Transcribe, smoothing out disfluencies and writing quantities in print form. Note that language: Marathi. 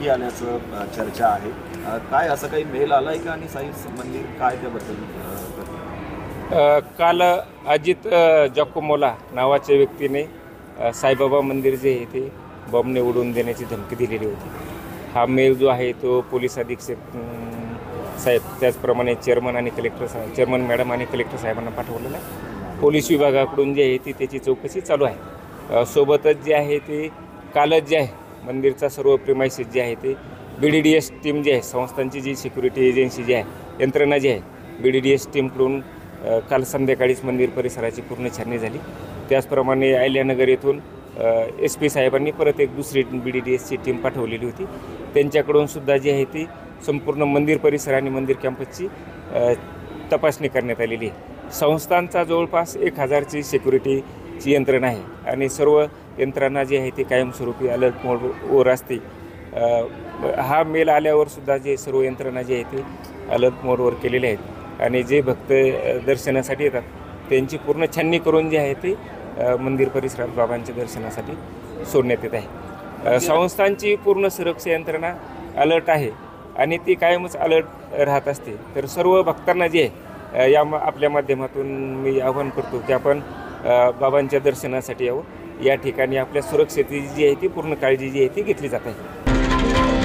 धमकी आल्याचं चर्चा आहे. काय असं काही मेल आलाय का आणि साई मंदिर काय त्याबद्दल? काल अजित जॅकोमोला नावाच्या व्यक्तीने साईबाबा मंदिर जे आहे ते बॉम्बने उडवून देण्याची धमकी दिलेली होती. हा मेल जो आहे तो पोलीस अधीक्षक साहेब, त्याचप्रमाणे चेअरमन मॅडम आणि कलेक्टर साहेबांना पाठवलेला आहे. पोलीस विभागाकडून जे आहे ती त्याची चौकशी चालू आहे. सोबतच जे आहे ते कालच जे आहे मंदिरचा सर्व प्रिमायसिस जे आहे ते BDDS टीम जी आहे, संस्थांची जी सिक्युरिटी एजन्सी जी आहे, यंत्रणा जी आहे, BDDS टीमकडून काल संध्याकाळीच मंदिर परिसराची पूर्ण छाननी झाली. त्याचप्रमाणे अहिल्यानगर येथून SP साहेबांनी परत एक दुसरी BDDSची टीम पाठवलेली होती. त्यांच्याकडून सुद्धा जी आहे ती संपूर्ण मंदिर परिसर आणि मंदिर कॅम्पसची तपासणी करण्यात आलेली आहे. संस्थांचा जवळपास 1000ची सिक्युरिटीची यंत्रणा आहे आणि सर्व यंत्रणा जी आहे ती कायमस्वरूपी अलर्ट मोडवर असते. हा मेल आल्यावर सुद्धा जे सर्व यंत्रणा जी आहे ती अलर्ट मोडवर केलेले आहेत आणि जे भक्त दर्शनासाठी येतात त्यांची पूर्ण छाननी करून जे आहे ते मंदिर परिसरात बाबांच्या दर्शनासाठी सोडण्यात येत आहे. संस्थांची पूर्ण सुरक्षा यंत्रणा अलर्ट आहे आणि ती कायमच अलर्ट राहत असते. तर सर्व भक्तांना जे आहे आपल्या माध्यमातून मी आवाहन करतो की आपण बाबांच्या दर्शनासाठी यावं. या ठिकाणी आपल्या सुरक्षेची जी आहे ती पूर्ण काळजी जी आहे ती घेतली जात आहे.